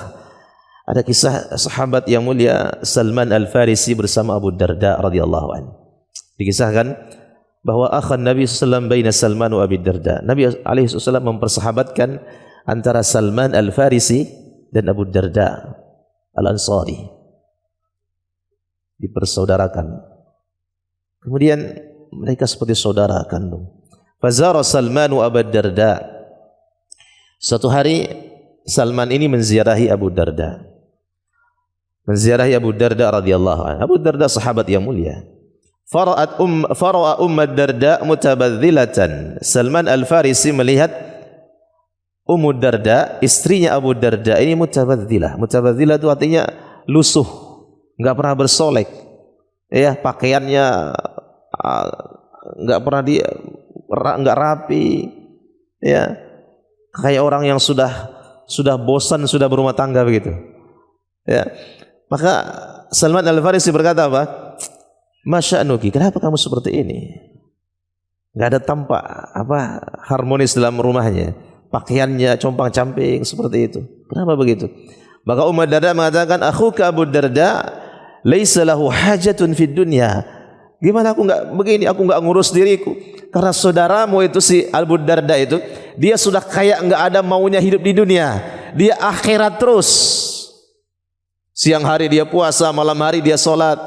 sahabat yang mulia Salman Al-Farisi bersama Abu Darda radhiyallahu anhu. Dikisahkan bahwa akhan Nabi sallallahu baina Salman wa Abi Darda. Nabi alaihi wasallam mempersahabatkan antara Salman Al-Farisi dan Abu Darda Al-Ansari. Dipersaudarakan. Kemudian mereka seperti saudara kandung. Fazara Salman wa Abu Darda. Suatu hari Salman ini menziarahi Abu Darda. Menziarahi Abu Darda radhiyallahu anhu. Abu Darda sahabat yang mulia. Fara'a Darda mutabadzilatan. Salman Al-Farisi melihat Ummu Darda, istrinya Abu Darda ini mutabadzilah. Mutabadzilah itu artinya lusuh, enggak pernah bersolek. Ya, pakaiannya enggak pernah enggak rapi. Ya. Kayak orang yang sudah bosan, sudah berumah tangga begitu. Ya. Maka Salman Al-Farisi berkata apa? Masya'nuki, kenapa kamu seperti ini? Enggak ada tampak harmonis dalam rumahnya. Pakaiannya compang-camping seperti itu. Kenapa begitu? Maka Ummu Darda mengatakan, akhuka Abu Darda laisa lahu hajatun fid dunya. Gimana aku enggak begini, aku enggak ngurus diriku. Karena saudaramu itu si Abu Darda itu, dia sudah kayak enggak ada maunya hidup di dunia. Dia akhirat terus. Siang hari dia puasa, malam hari dia salat.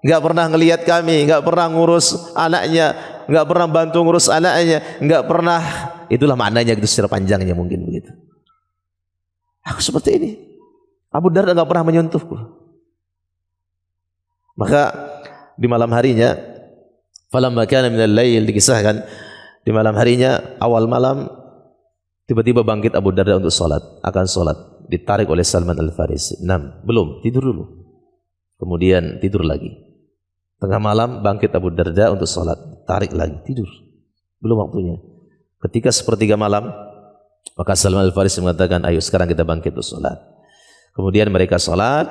Enggak pernah ngelihat kami, enggak pernah ngurus anaknya, enggak pernah bantu ngurus anaknya, enggak pernah. Itulah maknanya gitu secara panjangnya mungkin begitu. Aku seperti ini. Abu Darda enggak pernah menyentuhku. Maka di malam harinya, falamma kana minal lail, dikisahkan di malam harinya, awal malam tiba-tiba bangkit Abu Darda untuk salat, akan salat, ditarik oleh Salman Al-Farisi. Belum, tidur dulu. Kemudian tidur lagi. Tengah malam bangkit Abu Darda untuk salat, tarik lagi, tidur. Belum waktunya. Ketika sepertiga malam, maka Salman Al-Farisi mengatakan, ayo sekarang kita bangkit untuk salat. Kemudian mereka salat.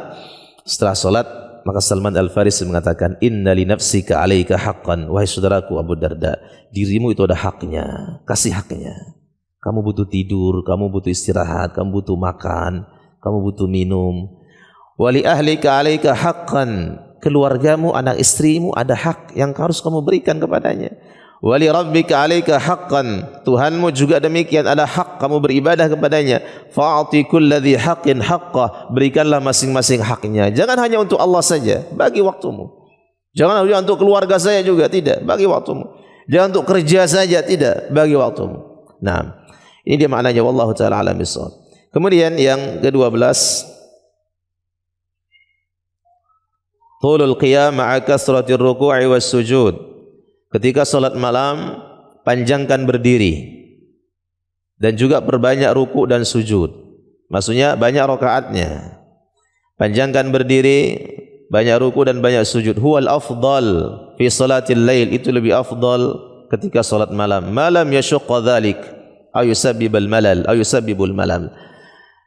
Setelah salat, maka Salman Al-Farisi mengatakan, inna li nafsika alaika haqqan. Wahai saudaraku Abu Darda, dirimu itu ada haknya, kasih haknya. Kamu butuh tidur, kamu butuh istirahat, kamu butuh makan, kamu butuh minum. Wa li ahlika alaika haqqan. Keluargamu, anak istrimu ada hak yang harus kamu berikan kepadanya. Wa li rabbika alaika haqqan. Tuhanmu juga demikian, ada hak kamu beribadah kepadanya. Fa'ati kulladzi haqqin haqqah. Berikanlah masing-masing haknya. Jangan hanya untuk Allah saja, bagi waktumu. Jangan untuk keluarga saya juga, tidak, bagi waktumu. Jangan untuk kerja saja, tidak, bagi waktumu. Nah, ini dia maknanya, wallahu taala alam bissawab. Kemudian yang ke-12, tulul qiyam ma'a kasratir ruku'i was sujud. Ketika salat malam, panjangkan berdiri dan juga perbanyak ruku' dan sujud. Maksudnya banyak rakaatnya. Panjangkan berdiri, banyak ruku' dan banyak sujud. Huwal afdal fi salatil lail, itu lebih afdal ketika salat malam. Malam yashqa dzalik aw yusabbibul malal aw yusabbibul malal.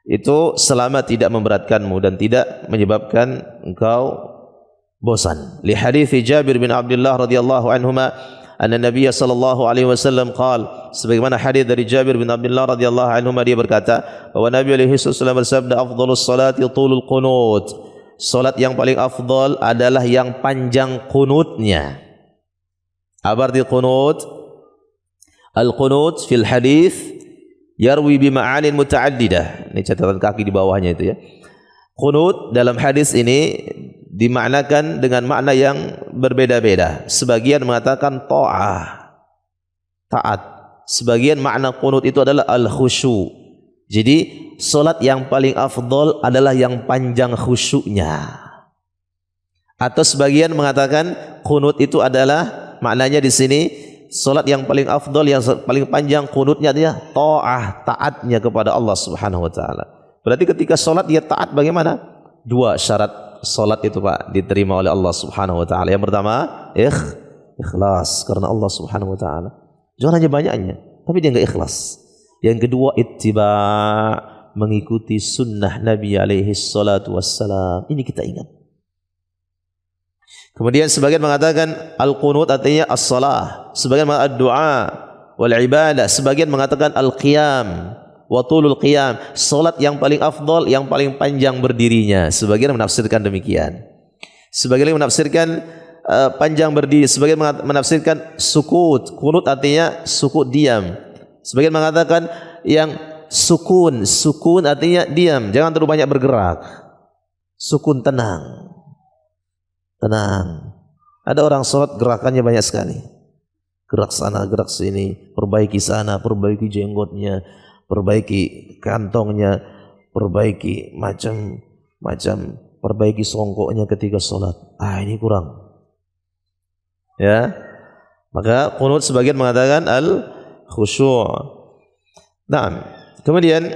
Itu selama tidak memberatkanmu dan tidak menyebabkan engkau bosan. Li hadits Jabir bin Abdullah radhiyallahu anhuma anna Nabiy sallallahu alaihi wasallam qala, sebagaimana hadis dari Jabir bin Abdullah radhiyallahu anhuma, dia berkata bahwa Nabi alaihi wasallam bersabda, afdhalus salati tulul qunut. Salat yang paling afdal adalah yang panjang qunutnya. Apa arti qunut? Al-qunut fil hadis yarwi bi ma'anin muta'addidah. Ini catatan kaki di bawahnya itu ya. Qunut dalam hadis ini dimaknakan dengan makna yang berbeda-beda. Sebagian mengatakan ta'ah, taat. Sebagian makna qunut itu adalah al-khusyu. Jadi salat yang paling afdal adalah yang panjang khusyuknya. Atau sebagian mengatakan qunut itu adalah maknanya di sini salat yang paling afdal, yang paling panjang qunutnya dia ta'ah, taatnya kepada Allah Subhanahu wa taala. Berarti ketika salat dia taat bagaimana? Dua syarat salat itu Pak diterima oleh Allah Subhanahu wa taala. Yang pertama, ikhlas karena Allah Subhanahu wa taala. Jangan hanya banyaknya, tapi dia enggak ikhlas. Yang kedua, ittiba', mengikuti sunnah Nabi alaihi salatu wassalam. Ini kita ingat. Kemudian sebagian mengatakan al-qunut artinya as-salah, sebagian mengatakan ad-du'a wal ibadah, sebagian mengatakan al-qiyam wa tulul qiyam, salat yang paling afdal, yang paling panjang berdirinya. Sebagian menafsirkan demikian. Sebagian menafsirkan panjang berdiri, sebagian menafsirkan sukut. Qunut artinya sukut, diam. Sebagian mengatakan yang sukun, sukun artinya diam, jangan terlalu banyak bergerak. Sukun, tenang. Tenang. Ada orang salat gerakannya banyak sekali. Gerak sana, gerak sini, perbaiki sana, perbaiki jenggotnya, perbaiki kantongnya, perbaiki macam-macam, perbaiki songkoknya ketika salat. Ini kurang. Ya. Maka qunut sebagian mengatakan al-khusyu'. Naam. Kemudian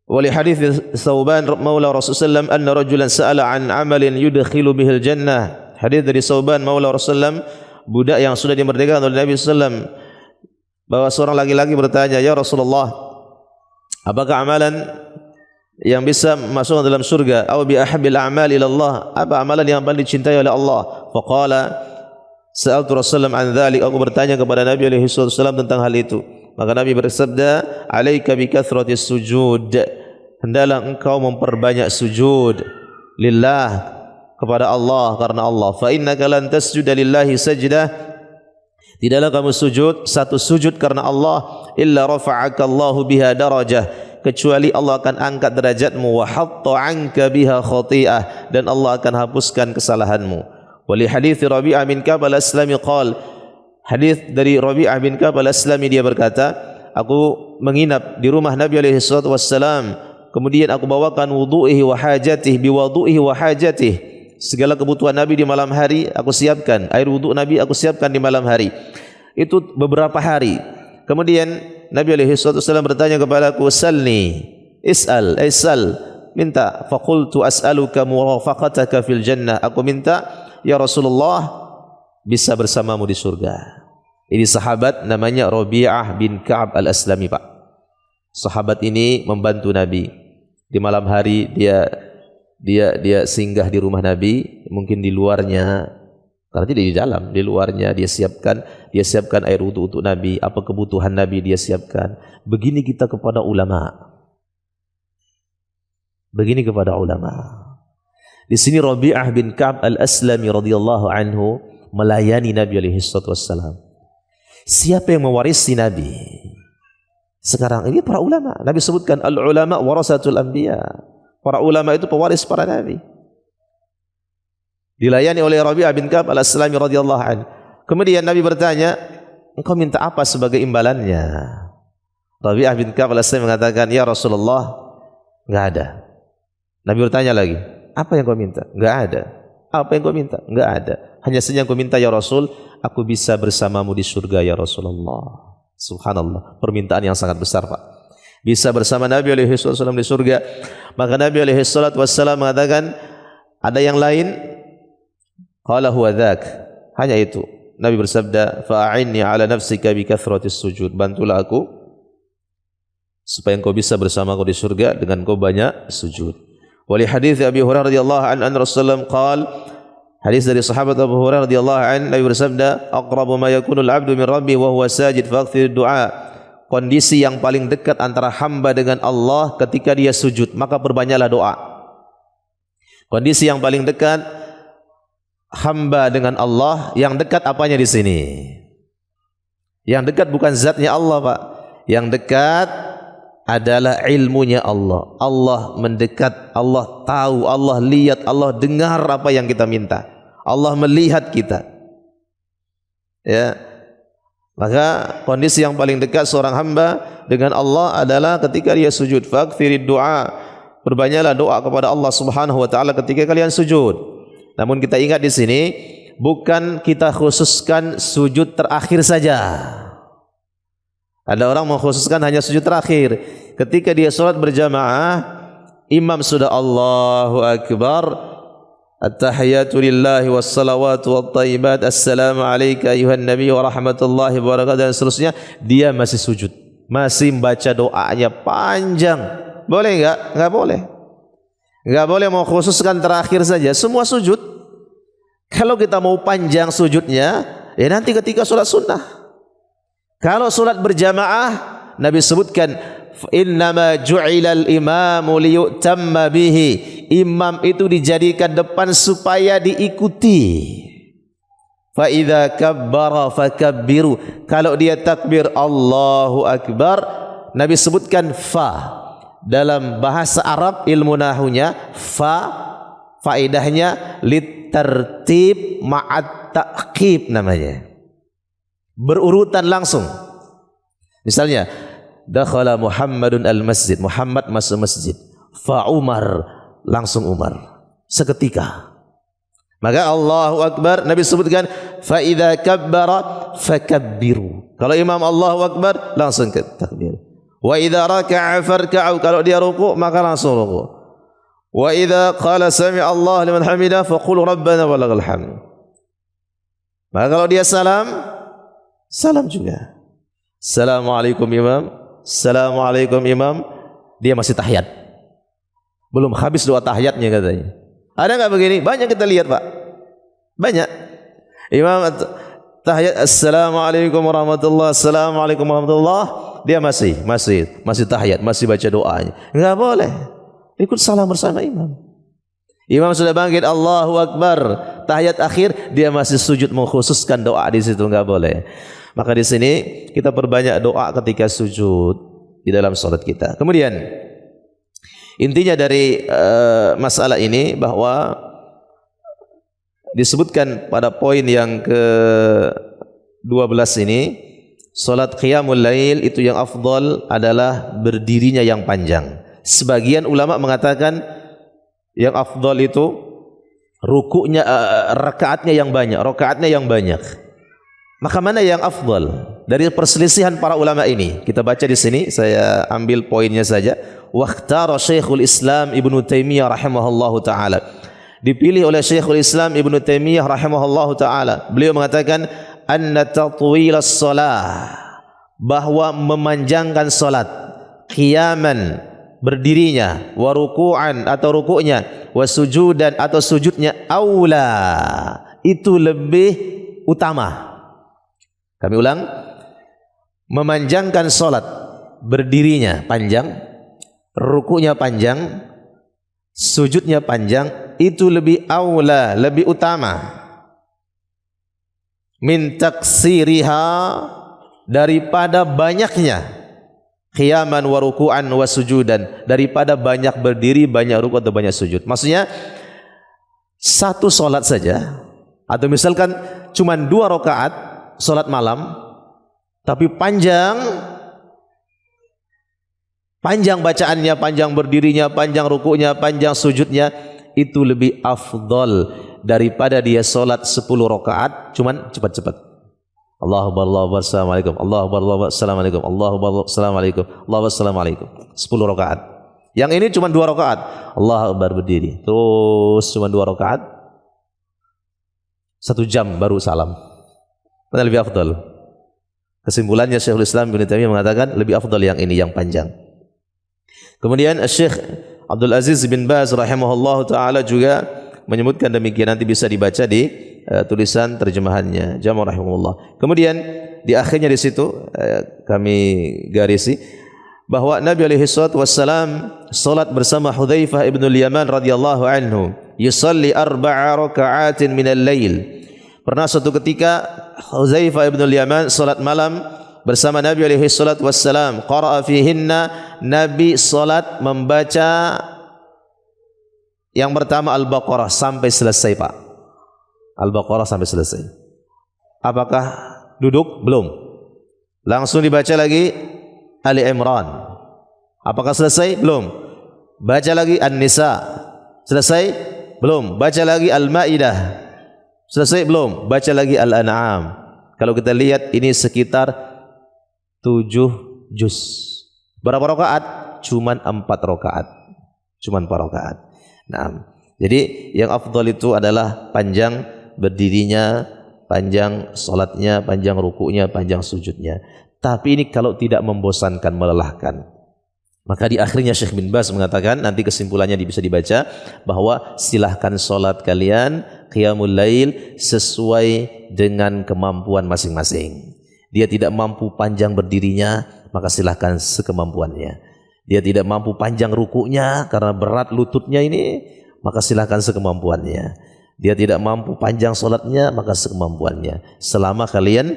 wali hadis Thauban maula Rasulullah sallallahu alaihi wasallam anna rajulan sa'ala an amalin yudkhilu bihil jannah. Hadis dari Thauban maula Rasulullah, budak yang sudah dimerdekakan oleh Nabi sallallahu alaihi wasallam, bahwa seorang laki-laki bertanya, "Ya Rasulullah, apakah amalan yang bisa masuk dalam surga? Aw bi ahabbil a'mal ila Allah? Apa amalan yang paling dicintai oleh Allah?" Faqala, sa'altu Rasulullah an dzalik, aku bertanya kepada Nabi alaihi wasallam tentang hal itu. Maka Nabi bersabda, "Alaika bi kathratis sujud." Hendaklah engkau memperbanyak sujud lillah, kepada Allah, karena Allah. Fa innaka lan tasjuda lillahi sajdah, tidaklah kamu sujud satu sujud karena Allah, illa rafa'aka Allahu biha darajah, kecuali Allah akan angkat derajatmu, wa hatta 'anka biha khati'ah, dan Allah akan hapuskan kesalahanmu. Wa li hadits Rabi'ah bin Ka'b al-Aslami qala, hadis dari Rabi'ah bin Ka'b al-Aslami, dia berkata, aku menginap di rumah Nabi alaihi salatu wassalam, kemudian aku bawakan wudu'ihi wa hajatihi bi wudu'ihi wa hajatihi, segala kebutuhan Nabi di malam hari aku siapkan, air wuduk Nabi aku siapkan di malam hari. Itu beberapa hari. Kemudian Nabi alaihi salatu wassalam bertanya kepadaku, salni, is'al, minta. Faqultu as'aluka murafaqataka fil jannah, aku minta ya Rasulullah bisa bersamamu di surga. Ini sahabat namanya Rabi'ah bin Ka'b al-Aslami, Pak. Sahabat ini membantu Nabi. Di malam hari dia singgah di rumah Nabi, mungkin di luarnya, karena tidak di dalam, di luarnya dia siapkan air wudu untuk Nabi, apa kebutuhan Nabi dia siapkan. Begini kita kepada ulama. Begini kepada ulama. Di sini Rabi'ah bin Ka'b al-Aslami radhiyallahu anhu melayani Nabi alaihi salatu wassalam. Siapa yang mewarisi Nabi? Sekarang ini para ulama. Nabi sebutkan al-ulama warasatul anbiya. Para ulama itu pewaris para nabi. Dilayani oleh Rabi'ah bin Ka'ab al-Aslami radhiyallahu anhu. Kemudian Nabi bertanya, engkau minta apa sebagai imbalannya? Rabi'ah bin Ka'ab al-Aslami mengatakan, ya Rasulullah, enggak ada. Nabi bertanya lagi, apa yang kau minta? Enggak ada. Apa yang kau minta? Enggak ada. Hanya saja yang kau minta ya Rasul, aku bisa bersamamu di surga ya Rasulullah. Subhanallah, permintaan yang sangat besar, Pak. Bisa bersama Nabi alaihi wasallam di surga. Maka Nabi alaihi wasallam mengatakan, ada yang lain? Qala huwa dzak. Hanya itu. Nabi bersabda, fa'inni ala nafsika bi kathratis sujud. Bantulah aku supaya engkau bisa bersamaku di surga dengan engkau banyak sujud. Wa li hadits Abi Hurairah radhiyallahu anhu Rasulullah qala, hadis dari sahabat Abu Hurairah radhiyallahu anhu, Nabi bersabda, aqrabu ma yakunu al-'abdu min rabbih wa huwa sajid faghfir du'a. Kondisi yang paling dekat antara hamba dengan Allah ketika dia sujud, maka perbanyaklah doa. Kondisi yang paling dekat hamba dengan Allah, yang dekat apanya di sini? Yang dekat bukan zatnya Allah, Pak. Yang dekat adalah ilmunya Allah. Allah mendekat, Allah tahu, Allah lihat, Allah dengar apa yang kita minta. Allah melihat kita. Ya. Maka kondisi yang paling dekat seorang hamba dengan Allah adalah ketika dia sujud. Faghfirid du'a. Perbanyaklah doa kepada Allah Subhanahu wa taala ketika kalian sujud. Namun kita ingat di sini, bukan kita khususkan sujud terakhir saja. Ada orang mengkhususkan hanya sujud terakhir. Ketika dia salat berjamaah, imam sudah Allahu Akbar, at-tahiyatu lillahi wassalawatu wattayyibat, assalamu alayka ayuhan nabi wa rahmatullahi wa barakatuh, dan seterusnya, dia masih sujud, masih membaca doanya panjang. Boleh enggak? Enggak boleh. Enggak boleh mau khususkan terakhir saja, semua sujud. Kalau kita mau panjang sujudnya, ya nanti ketika sholat sunnah. Kalau sholat berjamaah, Nabi sebutkan, innama ju'ilal imamu liyu'tamma bihi. Imam itu dijadikan depan supaya diikuti. Fa idza kabbara fakabbiru. Kalau dia takbir Allahu Akbar, Nabi sebutkan fa. Dalam bahasa Arab ilmu nahunya fa, faedahnya litartib ma'at ta'qib namanya. Berurutan langsung. Misalnya, dakhala Muhammadun al-masjid, Muhammad masuk masjid. Fa Umar, langsung Umar. Seketika. Maka Allahu Akbar, Nabi sebutkan fa idza kabbara fakabbiru. Kalau imam Allahu Akbar, langsung ke takbir. Wa idza raka'a farka'u, kalau dia rukuk maka langsung rukuk. Wa idza qala sami'a Allah liman hamidah faqul rabbana walakal hamd. Maka kalau dia salam, salam juga. Assalamualaikum imam, assalamualaikum imam, dia masih tahiyat. Belum habis doa tahiyatnya katanya. Ada enggak begini? Banyak kita lihat, Pak. Banyak. Imam tahiyat, assalamualaikum warahmatullahi, assalamualaikum warahmatullahi, dia masih tahiyat, masih baca doanya. Enggak boleh. Ikut salam bersama imam. Imam sudah bangkit, Allahu Akbar, tahiyat akhir, dia masih sujud mengkhususkan doa di situ, enggak boleh. Maka di sini kita perbanyak doa ketika sujud di dalam salat kita. Kemudian intinya dari masalah ini bahwa disebutkan pada poin yang ke-12 ini, salat qiyamul lail itu yang afdal adalah berdirinya yang panjang. Sebagian ulama mengatakan yang afdal itu rukuknya, rakaatnya yang banyak. Maka mana yang afdal? Dari perselisihan para ulama ini, kita baca di sini, saya ambil poinnya saja. Waqtara Syekhul Islam Ibnu Taimiyah rahimahullahu taala. Dipilih oleh Syekhul Islam Ibnu Taimiyah rahimahullahu taala. Beliau mengatakan anna tatwilas shalah, bahwa memanjangkan salat, qiyaman, berdirinya, wa ruku'an atau rukuknya, wa sujudan atau sujudnya, aula, itu lebih utama. Kami ulang, memanjangkan salat, berdirinya panjang, rukuknya panjang, sujudnya panjang, itu lebih aula, lebih utama. Min taksiriha, daripada banyaknya, qiyaman wa ruku'an wa sujudan, daripada banyak berdiri, banyak rukuk atau banyak sujud. Maksudnya satu solat saja, atau misalkan cuma 2 rakaat solat malam, tapi panjang bacaannya, panjang berdirinya, panjang rukunya, panjang sujudnya, itu lebih afdol daripada dia solat 10 rakaat cuman cepat-cepat. Allahu Akbar, Allahu Akbar, Assalamualaikum, Allahu Akbar, Allahu Akbar, Assalamualaikum, Allahu Akbar, Assalamualaikum, Allahu Akbar, Assalamualaikum. 10 rakaat. Yang ini cuma 2 rakaat. Allahu Akbar berdiri. Terus cuma 2 rakaat. 1 jam baru salam. Mana lebih afdal? Kesimpulannya Syekhul Islam Ibnu Taimiyah mengatakan lebih afdal yang ini, yang panjang. Kemudian Syekh Abdul Aziz bin Baz rahimahullah taala juga menyebutkan demikian, nanti bisa dibaca di tulisan terjemahannya Jama' rahimahullah. Kemudian di akhirnya di situ kami garisi bahwa Nabi alaihi salatu wassalam salat bersama Hudzaifah ibn al-Yaman radhiyallahu anhu, yusalli 4 raka'atin min al-lail. Pernah suatu ketika Hudzaifah ibn al-Yaman salat malam bersama Nabi alaihi salatu wassalam, qara'a fihinna, Nabi salat membaca yang pertama Al-Baqarah sampai selesai, Pak. Al-Baqarah sampai selesai. Apakah duduk? Belum. Langsung dibaca lagi Ali Imran. Apakah selesai? Belum. Baca lagi An-Nisa. Selesai? Belum. Baca lagi Al-Maidah. Selesai? Belum. Baca lagi Al-An'am. Kalau kita lihat ini sekitar 7 juz. Berapa rakaat? Cuman 4 rakaat. Cuman 4 rakaat. Nah, jadi yang afdal itu adalah panjang berdirinya, panjang salatnya, panjang rukunya, panjang sujudnya. Tapi ini kalau tidak membosankan, melelahkan. Maka di akhirnya Syekh bin Baz mengatakan, nanti kesimpulannya bisa dibaca, bahwa silahkan salat kalian qiyamul lail sesuai dengan kemampuan masing-masing. Dia tidak mampu panjang berdirinya, maka silahkan sekemampuannya. Dia tidak mampu panjang rukunya karena berat lututnya ini, maka silahkan sekemampuannya. Dia tidak mampu panjang solatnya, maka sekemampuannya. Selama kalian,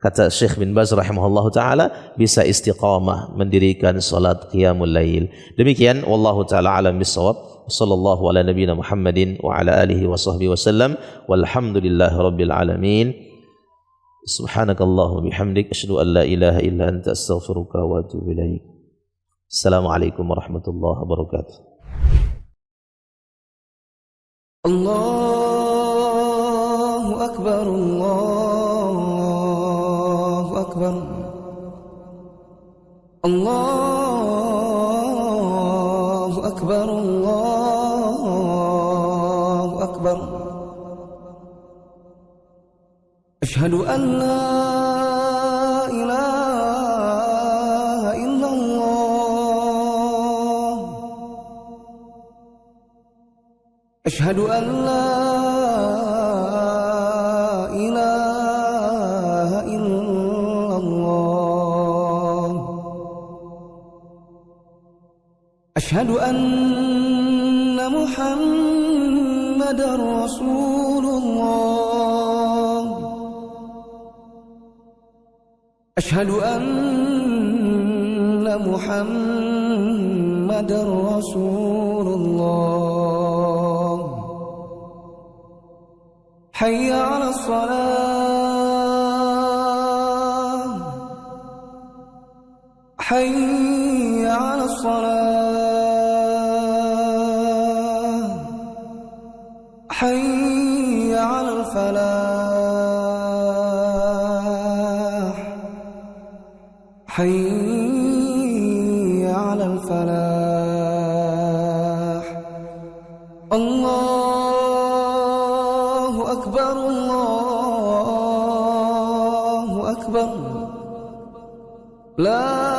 kata Syekh bin Baz rahimahullahu taala, bisa istiqamah mendirikan salat qiyamul lail. Demikian wallahu taala alam bisawab. Sallallahu ala nabiyina Muhammadin wa ala alihi wa sahbihi wasallam. Walhamdulillahi rabbil alamin. Subhanakallahumma bihamdik asyhadu an la ilaha illa anta astaghfiruka wa atubu ilaik. Assalamualaikum warahmatullahi wabarakatuh. Allahu Akbar, Allahu Akbar, Allahu Akbar, Allahu Akbar. Asyhadu an la ilaha illallah. Asyhadu an la ilaha illallah. Asyhadu anna Muhammadar Rasulullah. Asyhadu anna Muhammadar Rasulullah. Hayya 'alas salah. Hayya 'alas salah. Hayya 'alal falah. Hayya 'alal falah. Allahu Akbar, Allahu Akbar. La